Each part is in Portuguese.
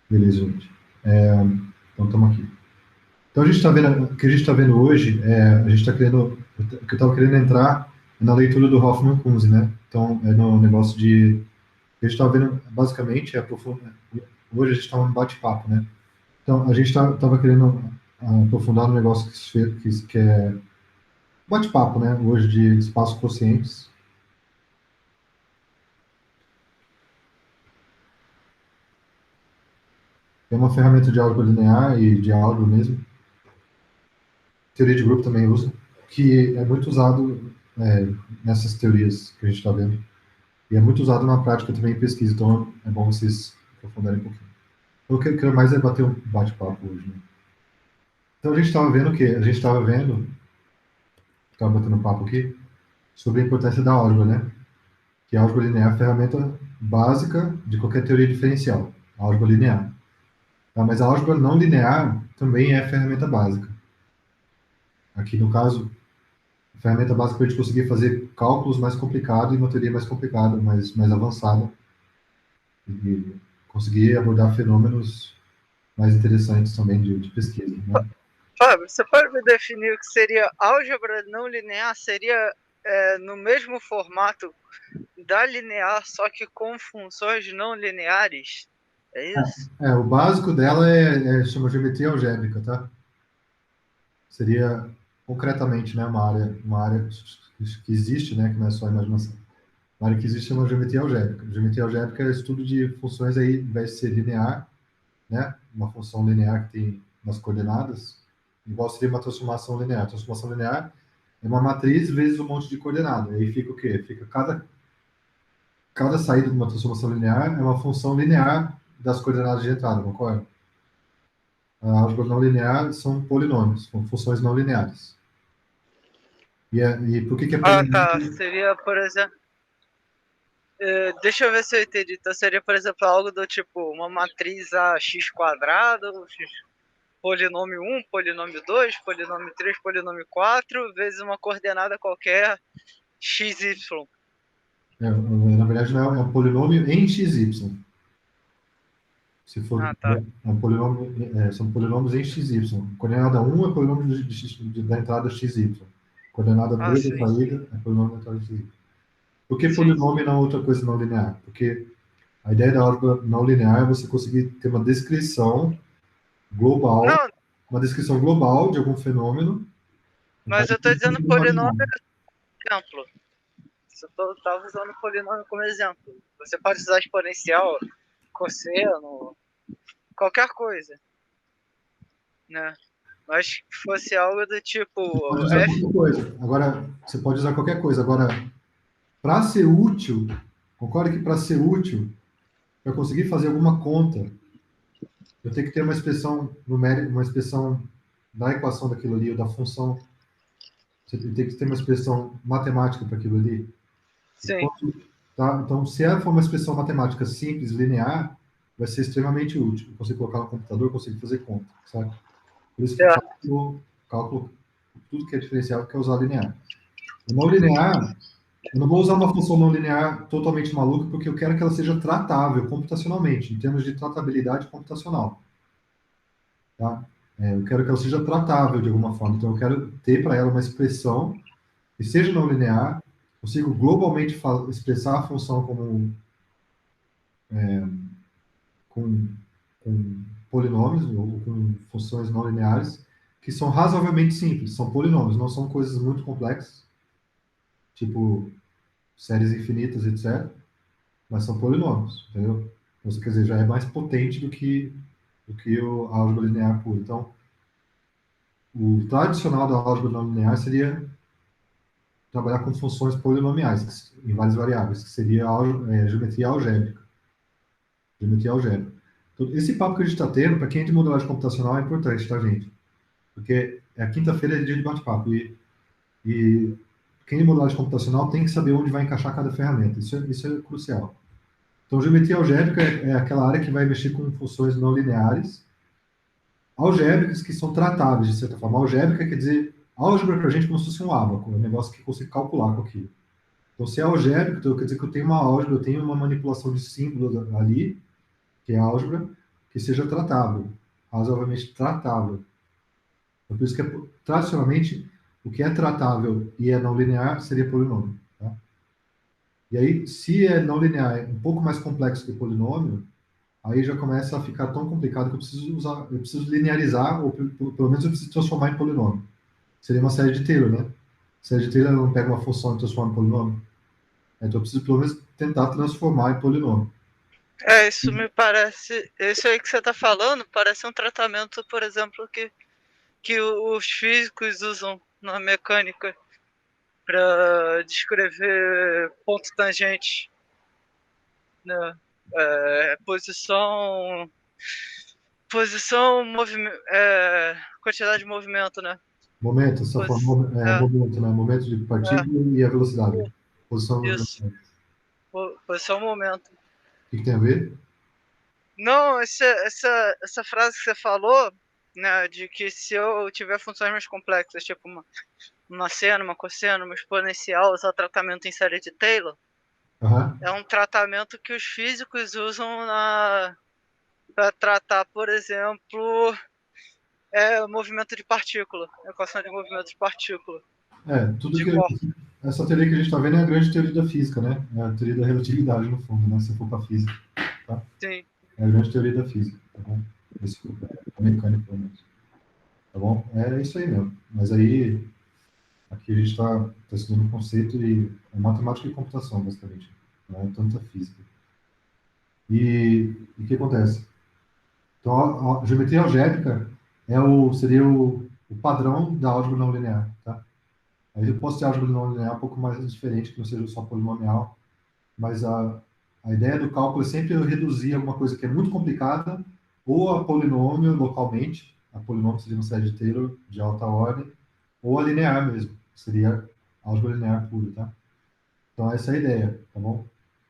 Beleza, gente. Então, estamos aqui. Então, a gente está vendo, o que a gente está vendo hoje, a gente está querendo, o que eu estava querendo entrar na leitura do Hoffman Kunze, né? Então, é no negócio de, o que a gente estava vendo, basicamente, hoje a gente está num bate-papo, né? Então, a gente estava querendo aprofundar no negócio que é bate-papo, né? Hoje de espaços conscientes. É uma ferramenta de álgebra linear e de álgebra mesmo. Teoria de grupo também usa, que é muito usado nessas teorias que a gente está vendo. E é muito usado na prática também em pesquisa, então é bom vocês aprofundarem um pouquinho. Eu quero mais é bater um bate-papo hoje, né? Então a gente estava vendo o quê? A gente estava batendo um papo aqui, sobre a importância da álgebra, né? Que a álgebra linear é a ferramenta básica de qualquer teoria diferencial, a álgebra linear. Tá? Mas a álgebra não linear também é a ferramenta básica. Aqui, no caso, a ferramenta básica para a gente conseguir fazer cálculos mais complicados e uma teoria mais complicada, mais avançada, e conseguir abordar fenômenos mais interessantes também de pesquisa, né? Fábio, você pode me definir o que seria álgebra não linear? Seria no mesmo formato da linear, só que com funções não lineares? É isso? O básico dela chama geometria algébrica, tá? Seria concretamente, né, uma área que existe, né, que não é só imaginação. Uma área que existe chama geometria algébrica. Geometria algébrica é o estudo de funções aí, ao invés de ser linear, né, uma função linear que tem nas coordenadas, igual seria uma transformação linear. A transformação linear é uma matriz vezes um monte de coordenada. Aí fica o quê? Fica cada saída de uma transformação linear é uma função linear das coordenadas de entrada, concorda? A álgebra não linear são polinômios, são funções não lineares. E por que é Ah, tá. polinômio? Seria, por exemplo. Deixa eu ver se eu entendi. Então seria, por exemplo, algo do tipo uma matriz a x quadrado, x, polinômio 1, polinômio 2, polinômio 3, polinômio 4, vezes uma coordenada qualquer, xy. Na verdade, não é um polinômio em xy. Se for, Ah, tá. é um polinômio, são polinômios em xy. Coordenada 1 é polinômio da entrada xy. Coordenada Ah, 2 da sim. saída é polinômio da entrada xy. Por que Sim. polinômio e não outra coisa não linear? Porque a ideia da álgebra não linear é você conseguir ter global, Não, uma descrição global de algum fenômeno a mas eu partir tô de dizendo um polinômio imaginário. exemplo. Eu tava usando polinômio como exemplo. Você pode usar exponencial, cosseno, qualquer coisa, né? Mas que fosse algo do Pode tipo usar f. qualquer coisa. Agora, você pode usar qualquer coisa. Agora, para ser útil, concorda que para ser útil, para conseguir fazer alguma conta, eu tenho que ter uma expressão numérica, uma expressão da equação daquilo ali, ou da função. Você tem que ter uma expressão matemática para aquilo ali. Sim. Tá? Então, se ela for uma expressão matemática simples, linear, vai ser extremamente útil. Você colocar no computador, conseguir fazer conta, sabe? Por isso que É. cálculo, tudo que é diferencial quer usar linear. O não linear, eu não vou usar uma função não linear totalmente maluca, porque eu quero que ela seja tratável computacionalmente, em termos de tratabilidade computacional. Tá? Eu quero que ela seja tratável de alguma forma. Então, eu quero ter para ela uma expressão que seja não linear, consigo globalmente expressar a função com, com polinômios ou com funções não lineares, que são razoavelmente simples. São polinômios, não são coisas muito complexas, tipo séries infinitas, etc. Mas são polinômios, entendeu? Então, quer dizer, já é mais potente do que a álgebra linear pura. Então, o tradicional da álgebra não linear seria trabalhar com funções polinomiais, em várias variáveis, que seria geometria algébrica. Geometria algébrica. Então, esse papo que a gente está tendo, para quem é de modelagem computacional, é importante, tá, gente? Porque a quinta-feira é dia de bate-papo. E quem é de modelagem computacional tem que saber onde vai encaixar cada ferramenta. Isso é crucial. Então, geometria algébrica é aquela área que vai mexer com funções não lineares, algébricas que são tratáveis, de certa forma. Algébrica quer dizer, álgebra para a gente é como se fosse um ábaco, um negócio que eu consigo calcular com aquilo. Então, se é algébrico, então quer dizer que eu tenho uma álgebra, eu tenho uma manipulação de símbolos ali, que é álgebra, que seja tratável, razoavelmente tratável. Por isso que, tradicionalmente, o que é tratável e é não linear seria polinômio. Tá? E aí, se é não linear, é um pouco mais complexo que polinômio, aí já começa a ficar tão complicado que eu preciso linearizar, ou pelo menos eu preciso transformar em polinômio. Seria uma série de Taylor, né? Série de Taylor não pega uma função e transforma em polinômio. Então eu preciso pelo menos tentar transformar em polinômio. Isso me parece. Isso aí que você tá falando parece um tratamento, por exemplo, que os físicos usam na mecânica para descrever ponto tangente, né? Posição, quantidade de movimento, né? Momento, só Posi forma movimento, né? Momento de é, partícula e a velocidade. Posição e isso. velocidade. Posição, momento. O que tem a ver? Não, essa frase que você falou, né, de que se eu tiver funções mais complexas, tipo uma seno, uma cosseno, uma exponencial, usar tratamento em série de Taylor, Aham. é um tratamento que os físicos usam para tratar, por exemplo, movimento de partícula, equação de movimento de partícula, Tudo de que corpo. essa teoria que a gente está vendo é a grande teoria da física, né? É a teoria da relatividade, no fundo, né? Se for para física, tá? Sim. É a grande teoria da física, tá bom? Desculpa, a mecânica, pelo menos. Tá bom? É isso aí mesmo. Mas aí, aqui a gente está estudando um conceito de matemática e computação, basicamente. Não é tanta física. E o que acontece? Então, a geometria algébrica seria o padrão da álgebra não linear, tá? Aí eu posso ter álgebra não linear um pouco mais diferente, que não seja só polinomial, mas a ideia do cálculo é sempre eu reduzir alguma coisa que é muito complicada, ou a polinômio localmente, a polinômio seria uma série de Taylor de alta ordem, ou a linear mesmo, que seria álgebra linear pura, tá? Então essa é a ideia, tá bom?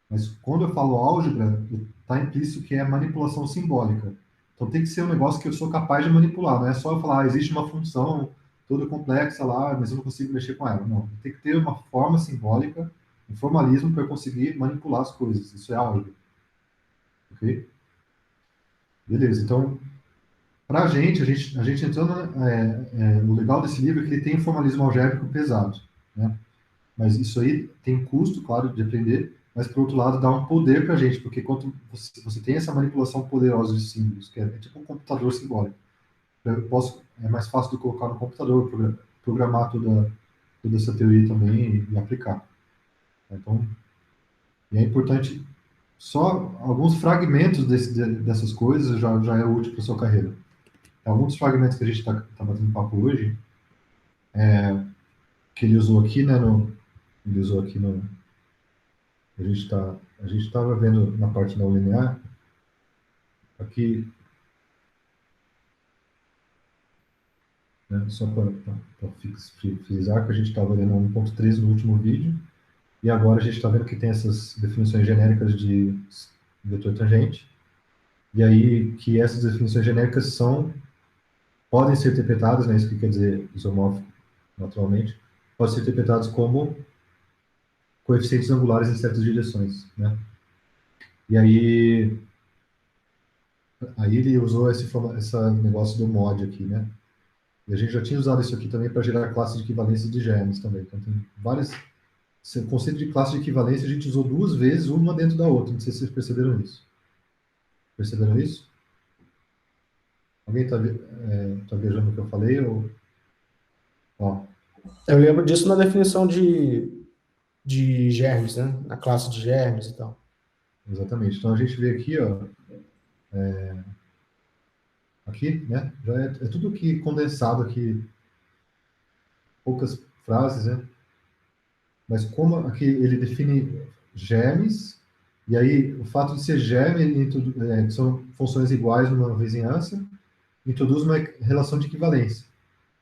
Mas quando eu falo álgebra, está implícito que é manipulação simbólica. Então tem que ser um negócio que eu sou capaz de manipular, não é só eu falar, existe uma função toda complexa lá, mas eu não consigo mexer com ela. Não, tem que ter uma forma simbólica, um formalismo para eu conseguir manipular as coisas. Isso é álgebra. Ok? Beleza, então, para a gente entrando, o legal desse livro é que ele tem um formalismo algébrico pesado, né? Mas isso aí tem custo, claro, de aprender, mas por outro lado dá um poder para a gente, porque quando você tem essa manipulação poderosa de símbolos, que é tipo um computador simbólico, é mais fácil de colocar no computador, programar toda essa teoria também e aplicar. Então, e é importante, só alguns fragmentos dessas coisas já é útil para sua carreira. Alguns fragmentos que a gente está batendo papo hoje, que ele usou aqui, né, ele usou aqui no, a gente estava vendo na parte não linear, aqui, né, só para frisar que a gente estava vendo 1.3 no último vídeo, e agora a gente está vendo que tem essas definições genéricas de vetor tangente, e aí que essas definições genéricas podem ser interpretadas, né, isso que quer dizer isomórfico, naturalmente, podem ser interpretadas como coeficientes angulares em certas direções, né? E aí ele usou esse negócio do mod aqui, né? E a gente já tinha usado isso aqui também para gerar classe de equivalência de germes também. Então, tem várias. Esse conceito de classe de equivalência a gente usou duas vezes, uma dentro da outra. Não sei se vocês perceberam isso. Perceberam isso? Alguém tá viajando o que eu falei? Ó, Eu lembro disso na definição de germes, né? Na classe de germes e tal. exatamente. Então a gente vê aqui, ó, aqui, né? Já é tudo aqui condensado aqui, poucas frases, né? Mas como aqui ele define germes, e aí o fato de ser germe, que são funções iguais numa vizinhança, introduz uma relação de equivalência.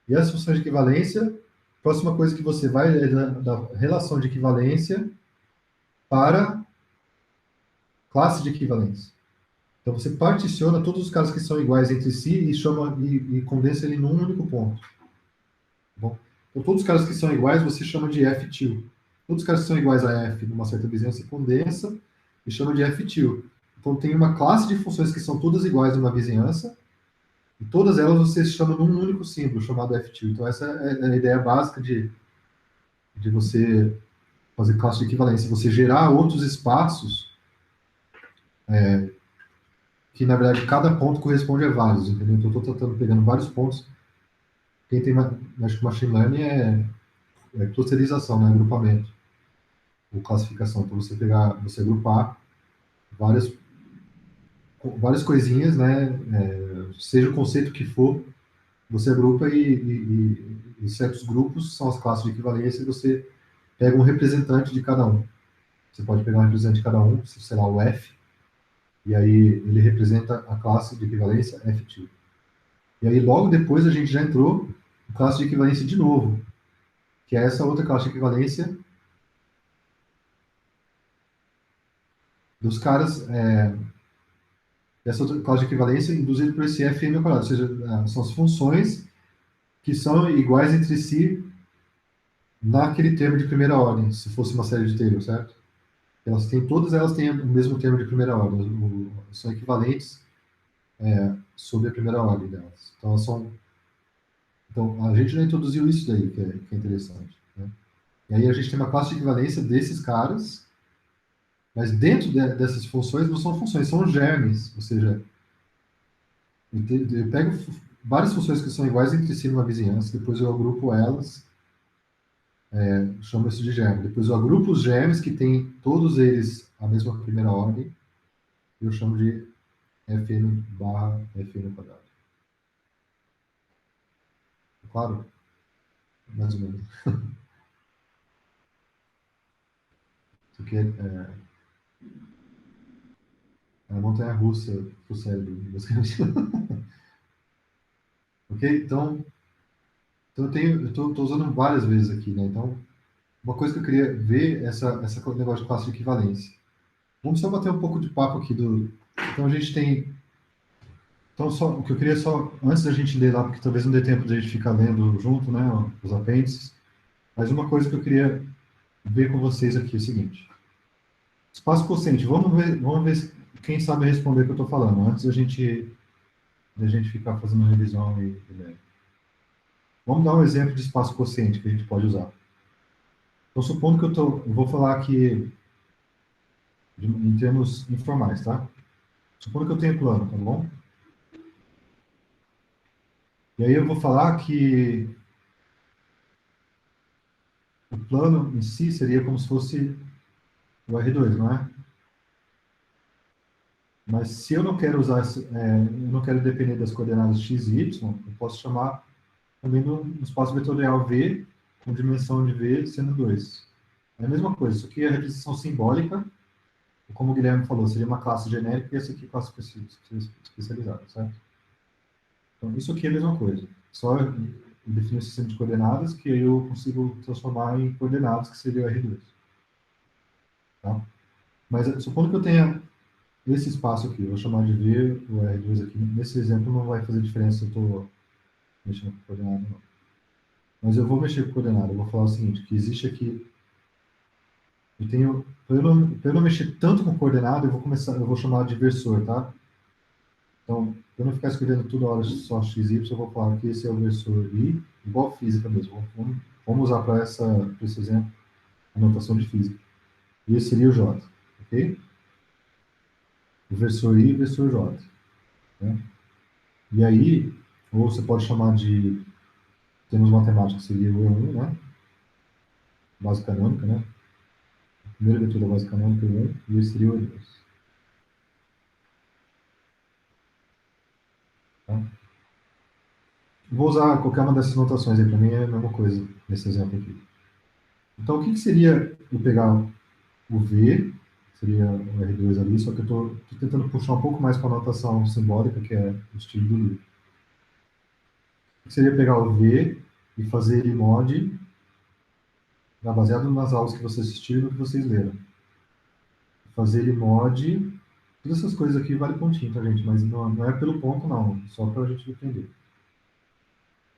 E as funções de equivalência, a próxima coisa que você vai é da relação de equivalência para classe de equivalência. Então você particiona todos os casos que são iguais entre si e condensa ele num único ponto. Tá bom? Então todos os casos que são iguais você chama de F-til. Todos os casos que são iguais a F numa certa vizinhança você condensa e chama de F-til. Então, tem uma classe de funções que são todas iguais numa vizinhança, e todas elas você chama de um único símbolo, chamado F2. Então, essa é a ideia básica de você fazer classe de equivalência. Você gerar outros espaços que, na verdade, cada ponto corresponde a vários, entendeu? Então, eu estou tentando pegando vários pontos. Quem tem, acho que Machine Learning é clusterização, né? Agrupamento, ou classificação. Então, você agrupar várias coisinhas, né? Seja o conceito que for, você agrupa e certos grupos são as classes de equivalência e você pega um representante de cada um. Você pode pegar um representante de cada um, sei lá, o F, e aí ele representa a classe de equivalência F2. E aí logo depois a gente já entrou em classe de equivalência de novo, que é essa outra classe de equivalência dos caras, essa outra classe de equivalência induzida por esse Fn ao quadrado, ou seja, são as funções que são iguais entre si naquele termo de primeira ordem, se fosse uma série de Taylor, certo? Todas elas têm o mesmo termo de primeira ordem, são equivalentes sobre a primeira ordem delas. Então, a gente já introduziu isso daí, que é interessante, né? E aí a gente tem uma classe de equivalência desses caras, mas dentro dessas funções não são funções, são germes, ou seja, eu pego várias funções que são iguais entre si numa vizinhança, depois eu agrupo elas, chamo isso de germe. Depois eu agrupo os germes que têm todos eles a mesma primeira ordem, e eu chamo de Fn barra Fn quadrado. Claro? Mais ou menos. Isso aqui é a montanha-russa para o cérebro, basicamente. Ok? Então eu estou usando várias vezes aqui, né? Então, uma coisa que eu queria ver é essa negócio de classe de equivalência. Vamos só bater um pouco de papo aqui do. Então a gente tem. Então, o que eu queria só, antes da gente ler lá, porque talvez não dê tempo de a gente ficar lendo junto, né, os apêndices, mas uma coisa que eu queria ver com vocês aqui é o seguinte. Espaço quociente, vamos ver quem sabe responder o que eu estou falando, antes da gente ficar fazendo revisão e lendo. Vamos dar um exemplo de espaço quociente que a gente pode usar. Então, supondo que eu vou falar aqui em termos informais, tá? Supondo que eu tenho plano, tá bom? E aí eu vou falar que o plano em si seria como se fosse o R2, não é? Mas se eu não quero eu não quero depender das coordenadas x e y, eu posso chamar também no espaço vetorial V, com dimensão de V sendo 2. É a mesma coisa, isso aqui é a representação simbólica, como o Guilherme falou, seria uma classe genérica e essa aqui classe especializada, certo? Então, isso aqui é a mesma coisa. Só eu defino o sistema de coordenadas que aí eu consigo transformar em coordenadas, que seria o R2. Tá? Mas supondo que eu tenha esse espaço aqui, eu vou chamar de V, o R2 aqui. Nesse exemplo não vai fazer diferença se eu estou mexendo com coordenada ou não. Mas eu vou mexer com coordenada. Eu vou falar o seguinte, que existe aqui... para eu não mexer tanto com coordenada, eu vou chamar de versor, tá? Então, para eu não ficar escrevendo toda hora só x, y, eu vou falar que esse é o versor I, igual física mesmo. Vamos usar para esse exemplo a notação de física. E esse seria o J, ok? O versor I e o versor J. Né? E aí, ou você pode chamar de termos matemáticos, seria o E1, né? Base canônica, né? A primeira vetor da base canônica é o E1, e esse seria o E2. Tá? Vou usar qualquer uma dessas notações aí, para mim é a mesma coisa, nesse exemplo aqui. Então, o que seria eu pegar o V, seria o R2 ali, só que eu estou tentando puxar um pouco mais para a notação simbólica, que é o estilo do livro. O que seria pegar o V e fazer ele mod, baseado nas aulas que vocês assistiram e no que vocês leram. Fazer ele mod, todas essas coisas aqui vale pontinho, tá, gente? Mas não é pelo ponto, não, só para a gente entender.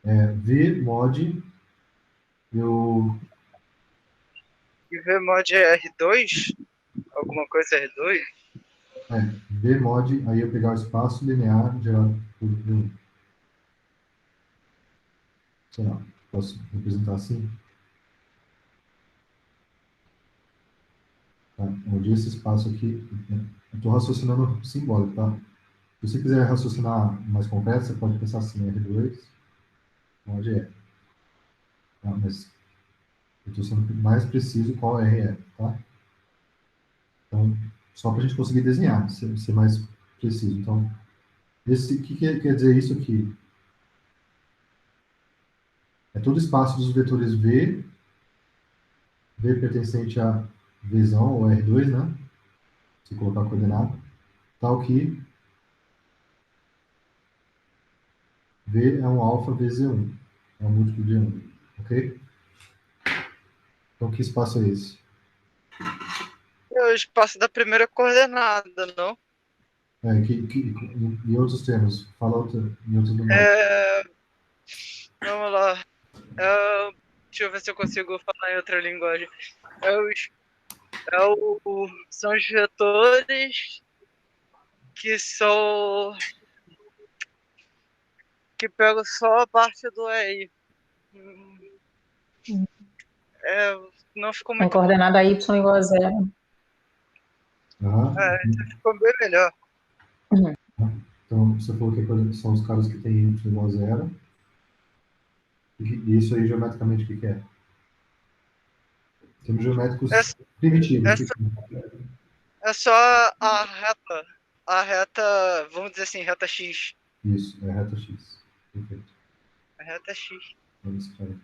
V mod, eu... E Vmod é R2? Alguma coisa R2? V mod, aí eu pegar o espaço linear gerado por V1. Sei lá, posso representar assim? Tá? Onde esse espaço aqui, eu estou raciocinando simbólico, tá? Se você quiser raciocinar mais concreto, você pode pensar assim, R2, mod E. Tá? Mas eu estou sendo mais preciso qual R é, tá? Então, só para a gente conseguir desenhar, ser mais preciso. Então, o que quer dizer isso aqui? É todo espaço dos vetores V pertencente a Vzão, ou R2, né? Se colocar a coordenada, tal que V é um alfa VZ1, é um múltiplo de 1, ok? Então, que espaço é esse? É o espaço da primeira coordenada, não? Em outros termos, fala em outros números. É, vamos lá. É, deixa eu ver se eu consigo falar em outra linguagem. É os, são os vetores que são que pegam só a parte do EI. É, não ficou Tem muito bom. coordenada y igual a 0. Aham. Ficou bem melhor. Então, você falou que são os caras que têm y igual a zero. E isso aí, geometricamente, o que é? Termos geométricos Essa, primitivos. essa é só a reta, vamos dizer assim, reta X. Isso, é reta X. Perfeito. A reta X. Vamos esse cara aqui.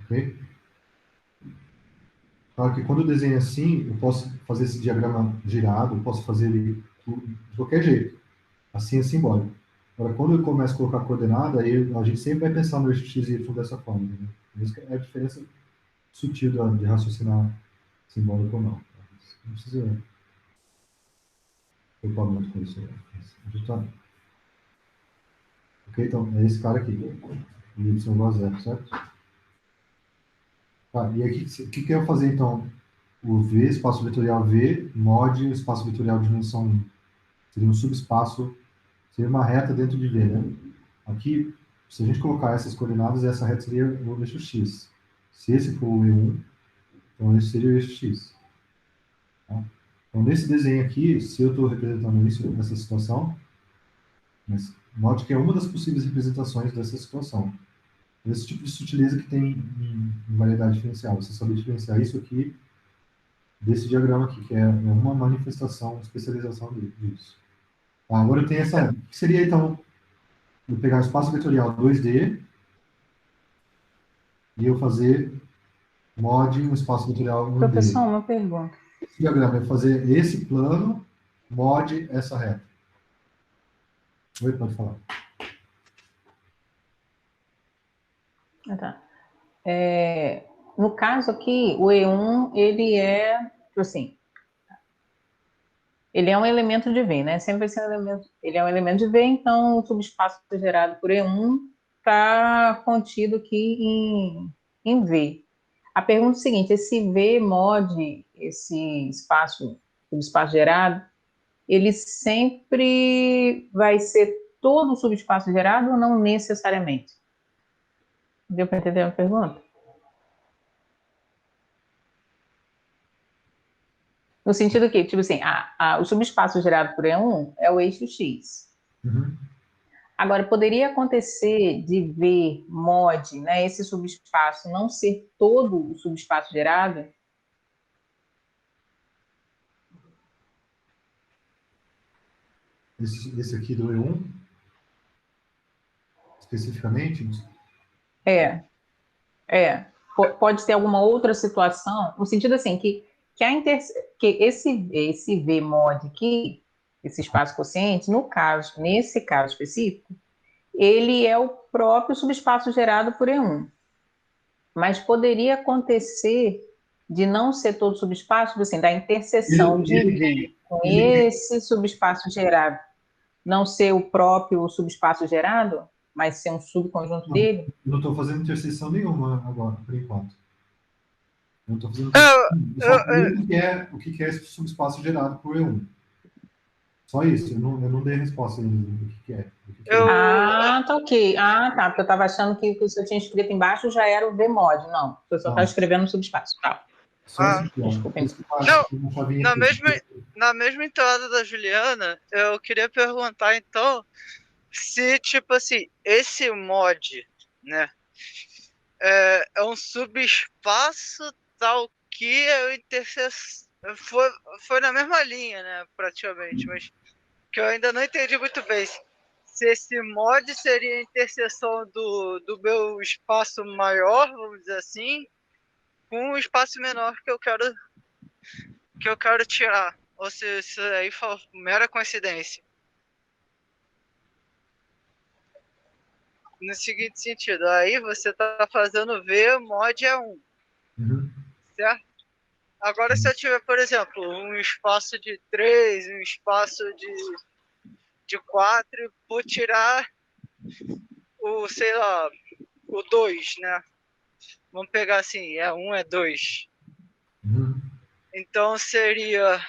Ok? Claro que quando eu desenho assim, eu posso fazer esse diagrama girado, eu posso fazer ele de qualquer jeito. Assim é simbólico. Agora, quando eu começo a colocar coordenada, aí a gente sempre vai pensar no eixo x e y dessa forma. Né? Isso é a diferença sutil de raciocinar simbólico ou não. Não precisa preocupar muito com isso. A gente tá... Ok, então, é esse cara aqui. Y igual a zero, certo? Tá, e aqui, o que eu ia fazer, então? O V, espaço vetorial V, mod, espaço vetorial de dimensão 1. Seria um subespaço, seria uma reta dentro de V, né? Aqui, se a gente colocar essas coordenadas, essa reta seria o eixo X. Se esse for o E1, então esse seria o eixo X. Tá? Então, nesse desenho aqui, se eu estou representando isso, essa situação, mas note que é uma das possíveis representações dessa situação. Esse tipo de sutileza que tem em variedade diferencial. Você saber diferenciar isso aqui desse diagrama aqui, que é uma manifestação, especialização disso. Tá, agora eu tenho essa... O que seria, então, eu pegar o espaço vetorial 2D e eu fazer mod um espaço vetorial 1D. Professor, uma pergunta. Esse diagrama é fazer esse plano mod essa reta. Oi, pode falar. Ah, tá. No caso aqui, o E1, ele é, tipo assim, ele é um elemento de V, né? Sempre vai ser um elemento, ele é um elemento de V, então o subespaço gerado por E1 está contido aqui em V. A pergunta é a seguinte, esse V mod, esse espaço, subespaço gerado, ele sempre vai ser todo o subespaço gerado ou não necessariamente? Deu para entender a pergunta? No sentido que, tipo assim, o subespaço gerado por E1 é o eixo X. Uhum. Agora, poderia acontecer de V mod, né, esse subespaço não ser todo o subespaço gerado? Esse aqui do E1, especificamente, É, pode ter alguma outra situação, no sentido assim, que esse V mod aqui, esse espaço quociente, nesse caso específico, ele é o próprio subespaço gerado por E1. Mas poderia acontecer de não ser todo subespaço, assim, da interseção de V com esse subespaço gerado não ser o próprio subespaço gerado, mas ser um subconjunto dele? não estou fazendo interseção nenhuma agora, por enquanto. Eu não estou fazendo Eu, eu eu, só falei eu, o que é esse subespaço gerado por E1. Só isso, eu não dei resposta ainda do que é. Do que é. eu- Ah, tá ok. Ah, tá, porque eu estava achando que o que você tinha escrito embaixo já era o Vmod. Não, você só está Não, escrevendo no subespaço. Tá, só esse ah, aqui, ó. desculpa, Esse então. que tá não, uma chavinha na aqui. mesma, na mesma entrada da Juliana, eu queria perguntar então se, tipo assim, esse mod, né, é um subespaço tal que é o interseção. Foi na mesma linha, né, praticamente, mas que eu ainda não entendi muito bem. Se esse mod seria a interseção do meu espaço maior, vamos dizer assim, com um espaço menor que eu quero tirar. Ou se isso aí foi mera coincidência. No seguinte sentido, aí você está fazendo V mod é 1, Uhum. certo? Agora se eu tiver, por exemplo, um espaço de 3, um espaço de 4, vou tirar o, sei lá, o 2, né? Vamos pegar assim, é 1, é 2. Uhum. Então seria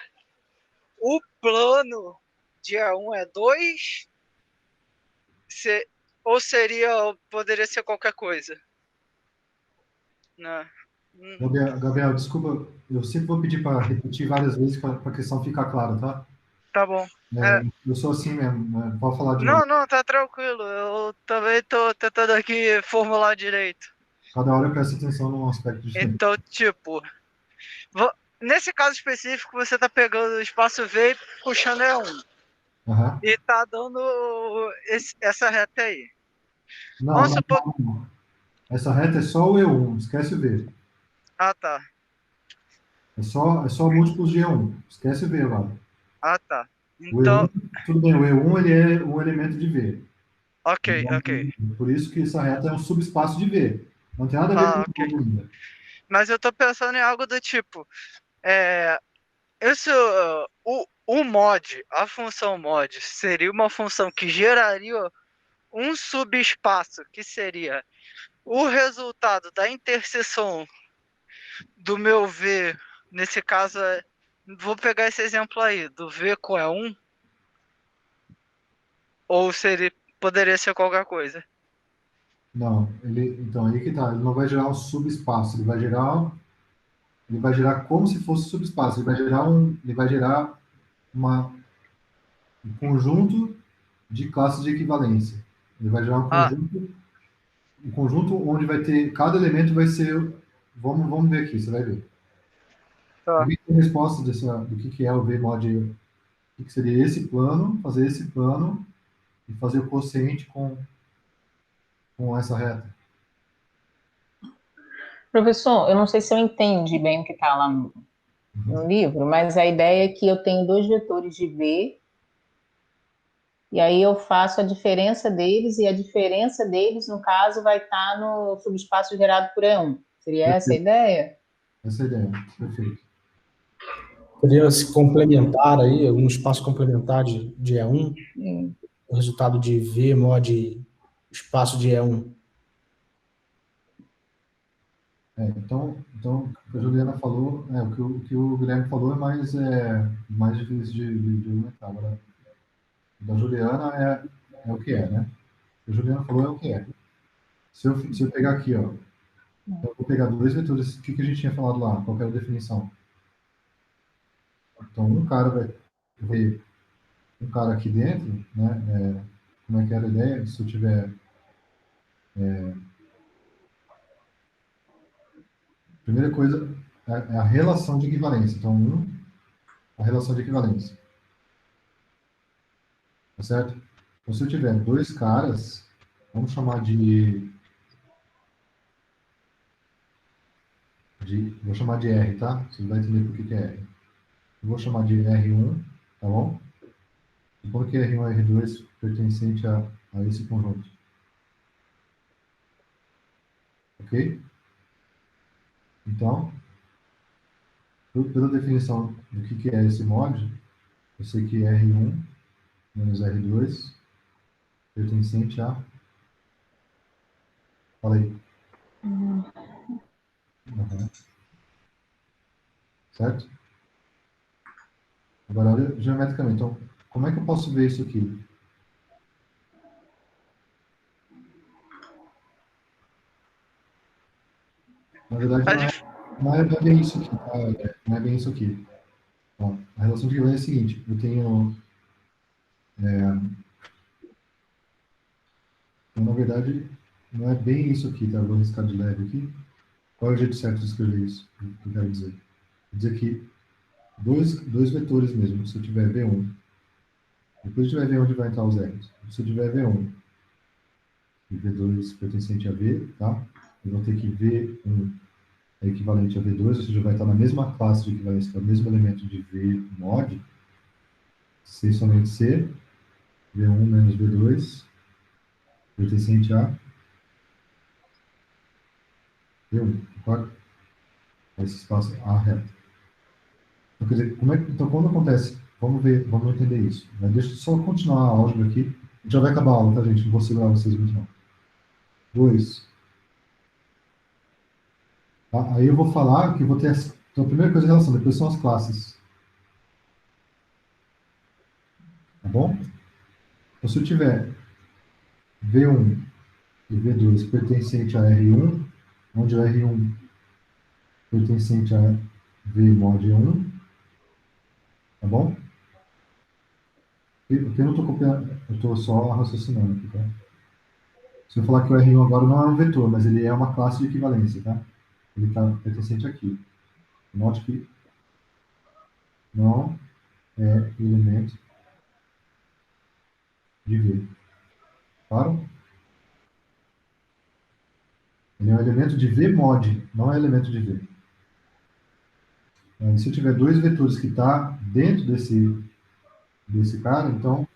o plano de E1 é 2, ou seria, poderia ser qualquer coisa, né? Gabriel, desculpa, eu sempre vou pedir para repetir várias vezes para a questão ficar clara, tá? Tá bom. É, Eu sou assim mesmo, né? Pode falar de novo. não, não, tá tranquilo. Eu também tô tentando aqui formular direito. Cada hora eu presto atenção num aspecto diferente. Então, tipo, nesse caso específico, você tá pegando o espaço V e puxando E1. Aham. E tá dando essa reta aí. Não, Vamos não, supor. não, não. Essa reta é só o E1, esquece o V. Ah, tá. É só múltiplos de E1, esquece o V lá. Ah, tá. O E1, Então, tudo bem, o E1 ele é um elemento de V. ok, Então, ok. por isso que essa reta é um subespaço de V. Não tem nada a ver com Ah, o ok. jogo ainda. Mas eu tô pensando em algo do tipo. É, esse, o mod, a função mod, seria uma função que geraria um subespaço, que seria o resultado da interseção do meu V, nesse caso, vou pegar esse exemplo aí, do V com E1, ou seria, poderia ser qualquer coisa. Não, então aí que tá, ele não vai gerar um subespaço, ele vai gerar como se fosse subespaço, ele vai gerar uma, um conjunto de classes de equivalência. Ele vai gerar Ah, um conjunto onde vai ter, cada elemento vai ser, vamos ver aqui, você vai ver. tá. Alguém tem resposta do que é o VMod, o que seria esse plano, fazer esse plano e fazer o quociente com essa reta? Professor, eu não sei se eu entendi bem o que está lá no livro, mas a ideia é que eu tenho dois vetores de V, e aí eu faço a diferença deles, e a diferença deles, no caso, vai estar no subespaço gerado por E1. Seria essa a Perfeito, ideia? essa é a ideia, perfeito. Poderia se complementar aí, algum espaço complementar de E1, Sim. o resultado de V mod espaço de E1. Então, o que a Juliana falou, o que o Guilherme falou mais difícil de argumentar. Agora, o da Juliana é o que é, né? O que a Juliana falou é o que é. Se eu pegar aqui, ó, então eu vou pegar dois vetores, o que a gente tinha falado lá? Qual que era a definição? Então, um cara vai ver um cara aqui dentro, né? Como é que era a ideia? Se eu tiver. Primeira coisa é a relação de equivalência. Então, a relação de equivalência. Tá certo? Então, se eu tiver dois caras, vamos chamar vou chamar de R, tá? Você vai entender por que é R. Eu vou chamar de R1, tá bom? Supondo que R1 e R2 pertencente a esse conjunto. Ok? Então, pela definição do que é esse mod, eu sei que R1 menos R2 pertencente a... Fala aí. Uhum. certo? Agora, olha geometricamente. Então, como é que eu posso ver isso aqui? Na verdade, A dif- não é bem isso aqui, tá? Não é bem isso aqui. Ó, a relação de equivalência é a seguinte, eu tenho, então, na verdade, não é bem isso aqui, tá? Eu vou riscar de leve aqui. Qual é o jeito certo de escrever isso? O que eu quero dizer? Quer dizer que dois vetores mesmo, se eu tiver V1, depois tiver V onde vai entrar os zeros. Se eu tiver V1 e V2 pertencente a V, tá? Eu vou ter que V1 é equivalente a V2, ou seja, vai estar na mesma classe de equivalência, que é o mesmo elemento de V mod, C somente C, V1 menos V2, pertencente a V1, concorda? Esse espaço A reto. Então, quer dizer, então, quando acontece, vamos ver, vamos entender isso. Mas deixa eu só continuar a álgebra aqui. A gente já vai acabar a aula, tá, gente? Não vou segurar vocês muito, não. 2. Tá? Aí eu vou falar que eu vou ter. Então, a primeira coisa é a relação, depois são as classes. Tá bom? Então, se eu tiver V1 e V2 pertencente a R1, onde o R1 pertencente a V mod 1, tá bom? Aqui eu não estou copiando, eu estou só raciocinando aqui, tá? Se eu falar que o R1 agora não é um vetor, mas ele é uma classe de equivalência, tá? Ele está pertencente aqui. Note que não é elemento de V. Claro? Ele é um elemento de V mod, não é elemento de V. Se eu tiver dois vetores que está dentro desse cara, então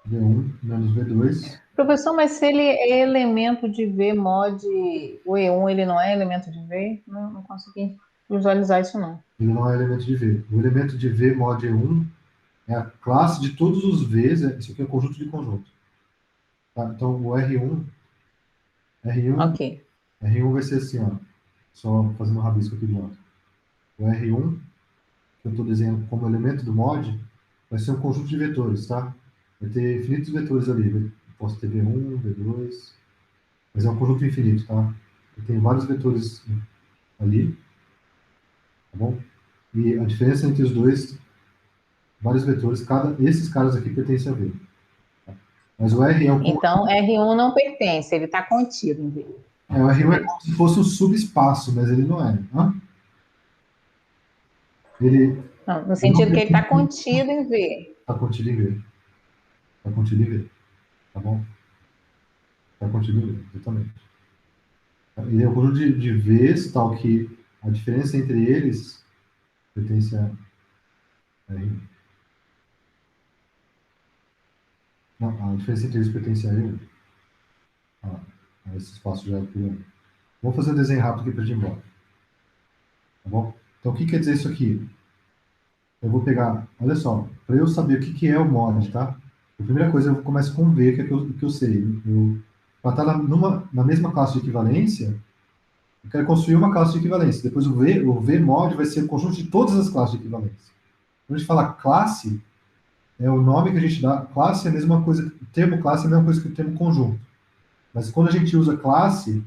V1 menos V2, Professor, mas se ele é elemento de V mod, o E1 ele não é elemento de V? Não consegui visualizar isso não. ele não é elemento de V. O elemento de V mod 1 é a classe de todos os Vs, isso aqui é conjunto de conjunto. Tá? Então, o R1, Ok. R1 vai ser assim, ó, só fazendo um rabisco aqui do lado. O R1, que eu estou desenhando como elemento do mod, vai ser um conjunto de vetores, tá? Vai ter infinitos vetores ali. Eu posso ter V1, V2, mas é um conjunto infinito, tá? Eu tenho vários vetores ali, tá bom? E a diferença entre os dois, vários vetores, esses caras aqui pertencem a V. Tá? Mas o R é o Então, R1 não pertence, ele está contido em V. o R1 é como se fosse um subespaço, mas ele não é. Hã? Ele, Não, no ele não sentido que ele está pertence, contido em V. está contido em V. Está contido em V, tá bom? Está contido em V, exatamente. Ele é um conjunto de Vs, tal que a diferença entre eles pertence a R1. Não, a diferença entre eles pertence a R1. Esse espaço já é por 1. Vou fazer um desenho rápido aqui para a gente ir embora. Tá bom? Então, o que quer dizer isso aqui? Eu vou pegar, olha só, para eu saber o que é o mod, tá? A primeira coisa, eu começo com V, que é que eu sei. Para estar na mesma classe de equivalência, eu quero construir uma classe de equivalência. Depois o V mod vai ser o conjunto de todas as classes de equivalência. Quando a gente fala classe, é o nome que a gente dá. Classe é a mesma coisa, o termo classe é a mesma coisa que o termo conjunto. Mas quando a gente usa classe,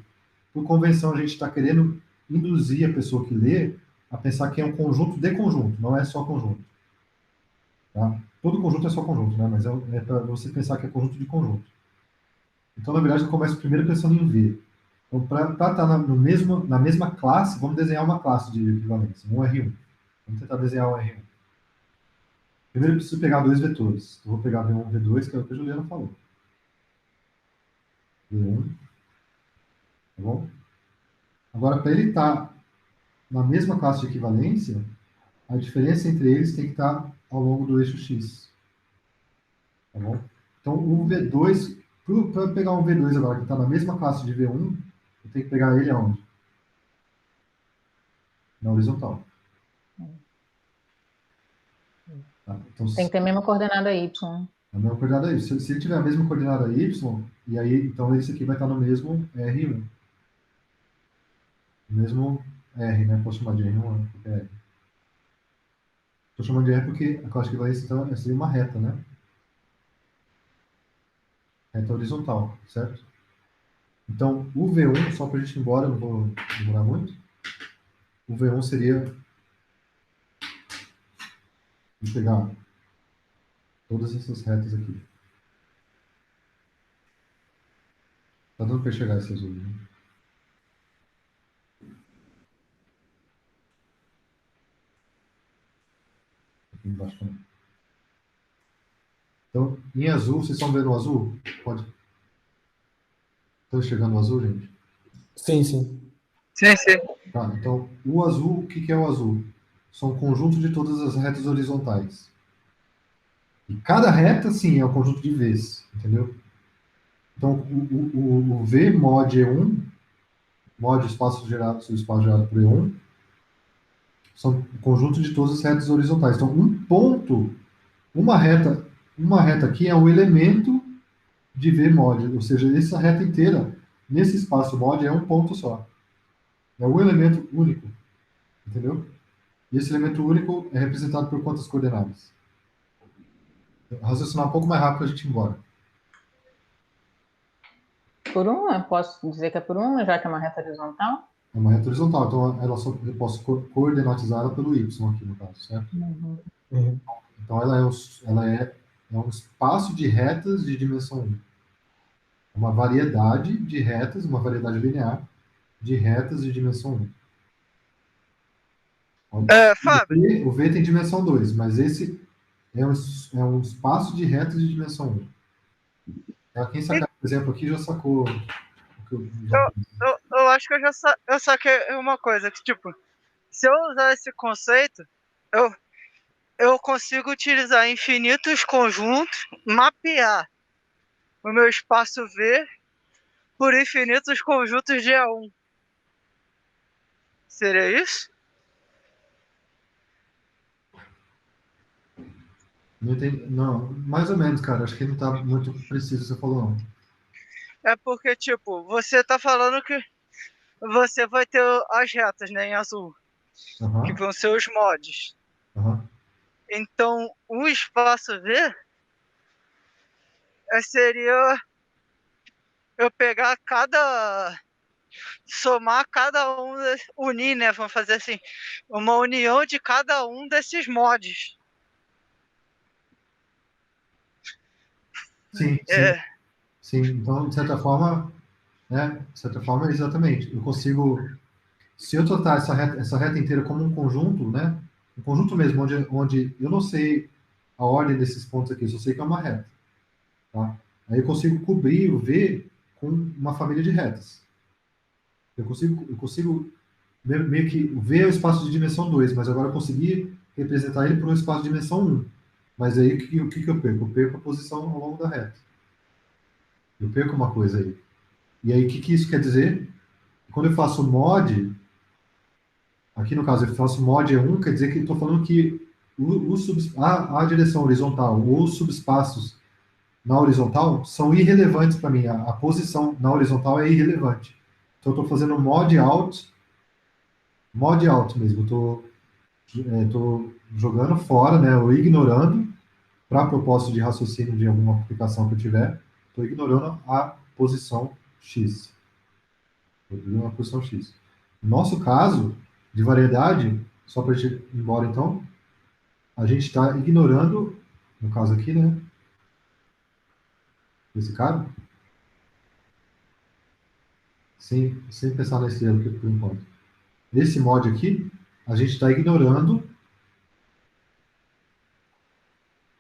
por convenção, a gente está querendo induzir a pessoa que lê a pensar que é um conjunto de conjunto, não é só conjunto. Tá? Todo conjunto é só conjunto, né? Mas é para você pensar que é conjunto de conjunto. Então, na verdade, eu começo primeiro pensando em V. Então, para estar na mesma classe, vamos desenhar uma classe de equivalência, um R1. Vamos tentar desenhar um R1. Primeiro, eu preciso pegar dois vetores. Eu vou pegar V1 e V2, que é o que a Juliana falou. V1, tá bom? Agora, para ele estar na mesma classe de equivalência, a diferença entre eles tem que estar ao longo do eixo X. Tá bom? Então, o V2, para pegar um V2 agora que está na mesma classe de V1, eu tenho que pegar ele aonde? Na horizontal. Tá? Então, Tem que ter a mesma coordenada Y. a mesma coordenada Y. Se ele tiver a mesma coordenada Y, e aí, então esse aqui vai estar no mesmo R1. Mesmo R, né? Posso chamar de R1, porque é R. Estou chamando de R porque a clássica equivalência então, seria uma reta, né? Reta horizontal, certo? Então, o V1, só para a gente ir embora, não vou demorar muito, o V1 seria, vou pegar todas essas retas aqui. Tá dando para enxergar esse azul, né? Aqui embaixo também. Então, em azul, vocês estão vendo o azul? Pode. Estão enxergando o azul, gente? Sim, sim. Sim, sim. Tá, então, o azul, o que é o azul? São um conjunto de todas as retas horizontais. E cada reta, sim, é um conjunto de Vs, entendeu? Então, o V mod E1, mod espaço gerado por E1, são um conjunto de todas as retas horizontais. Então, um ponto, uma reta aqui é o elemento de V mod, ou seja, essa reta inteira, nesse espaço mod, é um ponto só. É um elemento único, entendeu? E esse elemento único é representado por quantas coordenadas? Vou raciocinar um pouco mais rápido para a gente ir embora. Por uma, posso dizer que é por uma, já que é uma reta horizontal? É uma reta horizontal, então eu posso coordenatizar ela pelo y aqui, no caso, certo? Uhum. Uhum. Então, é um espaço de retas de dimensão 1. É uma variedade de retas, uma variedade linear de retas de dimensão 1. Fábio, O V tem dimensão 2, mas esse é um espaço de retas de dimensão 1. Quem sacar, por exemplo, aqui já sacou o que eu já fiz. eu acho que eu saquei uma coisa, que tipo, se eu usar esse conceito, eu, eu consigo utilizar infinitos conjuntos, mapear o meu espaço V por infinitos conjuntos de A1. Seria isso? Não entendi, não, mais ou menos, cara. Acho que não está muito preciso o que você falou, não. É porque, tipo, você tá falando que você vai ter as retas, né, em azul, que Aham, vão ser os mods. aham. Então, o espaço V seria eu pegar somar cada um, unir, né? Vamos fazer assim, uma união de cada um desses mods. Sim, sim, É, sim. Então, de certa forma, exatamente. Eu consigo, se eu tratar essa reta inteira como um conjunto, né? Um conjunto mesmo, onde eu não sei a ordem desses pontos aqui, eu só sei que é uma reta, tá? Aí eu consigo cobrir o V com uma família de retas. Eu consigo meio que o V é o espaço de dimensão 2, mas agora eu consegui representar ele por um espaço de dimensão 1. Mas aí o que eu perco? Eu perco a posição ao longo da reta. Eu perco uma coisa aí. E aí o que isso quer dizer? Quando eu faço mod, aqui no caso eu faço mod E1, quer dizer que estou falando que a direção horizontal ou os subespaços na horizontal são irrelevantes para mim. A posição na horizontal é irrelevante. Então eu estou fazendo mod out mesmo. Estou jogando fora, né, ou ignorando, para propósito de raciocínio de alguma aplicação que eu tiver, estou ignorando a posição X. Estou ignorando a posição X. No nosso caso, de variedade, só para a gente ir embora então, a gente está ignorando, no caso aqui, né, esse cara, sem pensar na estrela aqui por enquanto. Esse mod aqui, a gente está ignorando,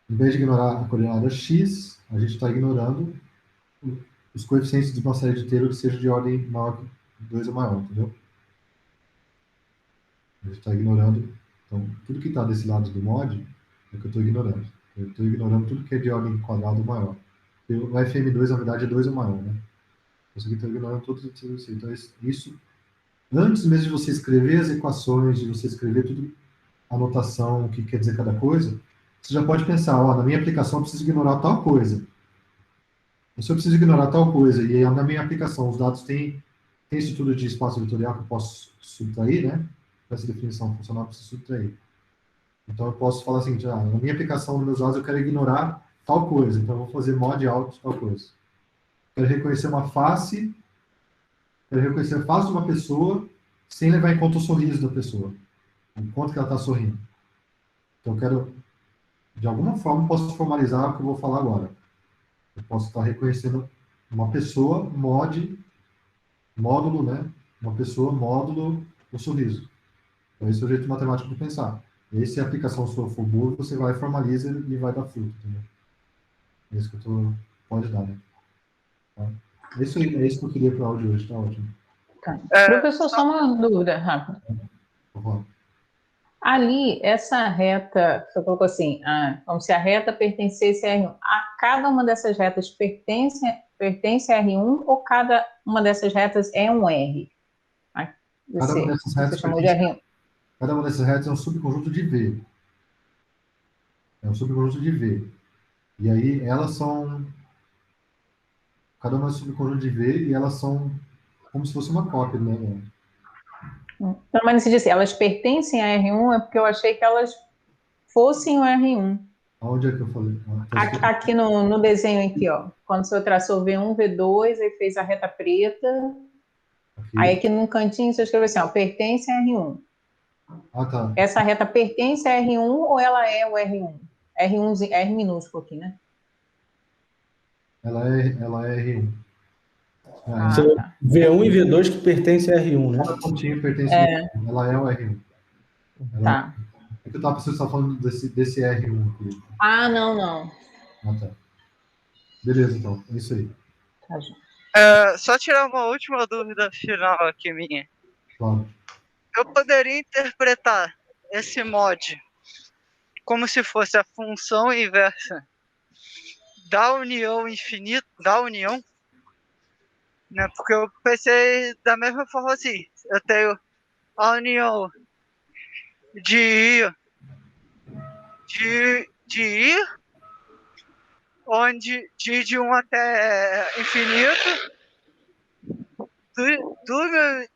em vez de ignorar a coordenada X, a gente está ignorando os coeficientes de uma série de Taylor que seja de ordem maior que 2 ou maior, entendeu? A gente está ignorando. Então, tudo que está desse lado do mod é que eu estou ignorando. Eu estou ignorando tudo que é de ordem quadrada ou maior. O FM2, na verdade, é 2 ou maior, né? Eu estou ignorando tudo isso. Então, isso, antes mesmo de você escrever as equações, de você escrever tudo, a notação, o que quer dizer cada coisa, você já pode pensar, ó, na minha aplicação eu preciso ignorar tal coisa. Se eu preciso ignorar tal coisa, e aí na minha aplicação os dados têm tem estrutura de espaço vetorial que eu posso subtrair, né? Para essa definição funcional, eu preciso subtrair. Então, eu posso falar assim, na minha aplicação dos meus dados, eu quero ignorar tal coisa. Então, eu vou fazer mod out tal coisa. Quero reconhecer uma face, quero reconhecer a face de uma pessoa sem levar em conta o sorriso da pessoa. O quanto que ela está sorrindo. Então, eu quero, de alguma forma, posso formalizar o que eu vou falar agora. Eu posso estar reconhecendo uma pessoa, módulo, né? Uma pessoa, módulo, o sorriso. Então, esse é o jeito matemático de pensar. E se a aplicação sua for boa, você vai, formaliza e vai dar fruto, entendeu? É isso que pode dar, né? Tá? É isso que eu queria para o áudio hoje, tá ótimo. Tá. Professor, só uma dúvida rápida. Por favor. Ali, essa reta, você colocou assim, como se a reta pertencesse a R1. Cada uma dessas retas pertence a R1 ou cada uma dessas retas é um R? Cada uma dessas retas Você chamou de R1. Cada uma dessas retas é um subconjunto de V. É um subconjunto de V. E aí, elas são... Cada uma é um subconjunto de V e elas são como se fosse uma cópia, né? Então, mas se disse, elas pertencem a R1 é porque eu achei que elas fossem o R1. Onde é que eu falei? Aqui no desenho aqui, ó. Quando o senhor traçou V1, V2, aí fez a reta preta. Aqui. Aí aqui no cantinho você escreveu assim, ó, pertence a R1. Ah, tá. Essa reta pertence a R1 ou ela é o R1? R minúsculo aqui, né? Ela é R1. Tá. V1 e V2 que pertencem a R1, né? Cada pontinho pertence ao R1. Ela é o R1. Tá. É que eu estava pensando que você estava falando desse R1 aqui. Não. Ah, tá. Beleza, então. É isso aí. Tá. Só tirar uma última dúvida final aqui minha. Claro. Eu poderia interpretar esse mod como se fosse a função inversa da união infinita, né? Porque eu pensei da mesma forma assim. Eu tenho a união de I, onde de 1 até infinito,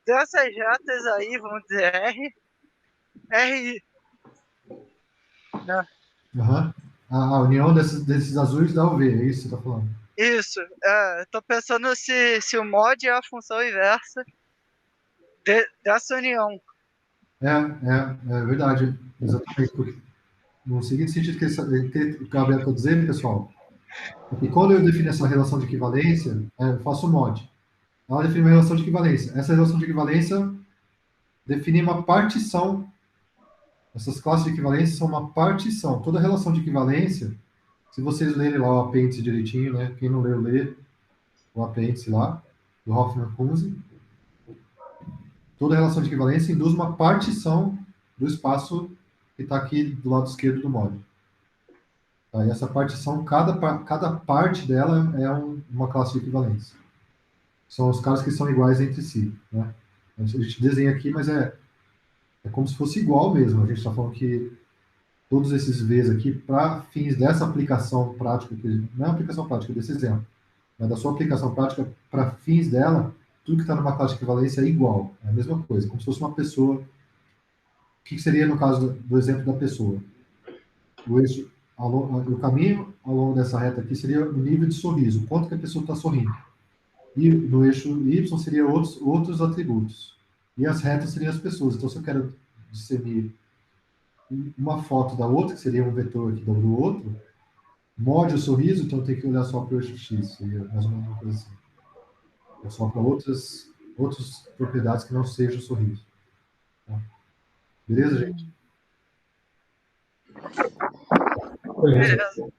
dessas retas aí, vamos dizer, RI. Né? Uhum. A união desses azuis dá o V, é isso que você está falando? Isso. Eu tô pensando se o mod é a função inversa dessa união. É verdade. Exatamente. Porque, no seguinte sentido que o Gabriel quer dizer, pessoal, é que quando eu defino essa relação de equivalência, eu faço o mod. Ela define uma relação de equivalência. Essa relação de equivalência define uma partição. Essas classes de equivalência são uma partição. Toda relação de equivalência, se vocês lerem lá o apêndice direitinho, né? Quem não leu, lê o apêndice lá, do Hoffmann-Kunze. Toda relação de equivalência induz uma partição do espaço que está aqui do lado esquerdo do módulo. Tá? E essa partição, cada parte dela é uma classe de equivalência. São os caras que são iguais entre si. Né? A gente desenha aqui, mas é como se fosse igual mesmo. A gente está falando que todos esses V's aqui, para fins dessa aplicação prática, não é a aplicação prática desse exemplo, mas da sua aplicação prática, para fins dela, tudo que está numa classe de equivalência é igual, é a mesma coisa, como se fosse uma pessoa. O que seria no caso do exemplo da pessoa? O caminho ao longo dessa reta aqui seria o nível de sorriso, quanto que a pessoa está sorrindo. E no eixo Y seria outros atributos. E as retas seriam as pessoas. Então, se eu quero discernir uma foto da outra, que seria um vetor aqui do outro, mod o sorriso, então eu tenho que olhar só para o eixo X, seria mais ou menos uma coisa assim. Ou só para outras propriedades que não sejam o sorriso. Tá? Beleza, gente? Beleza.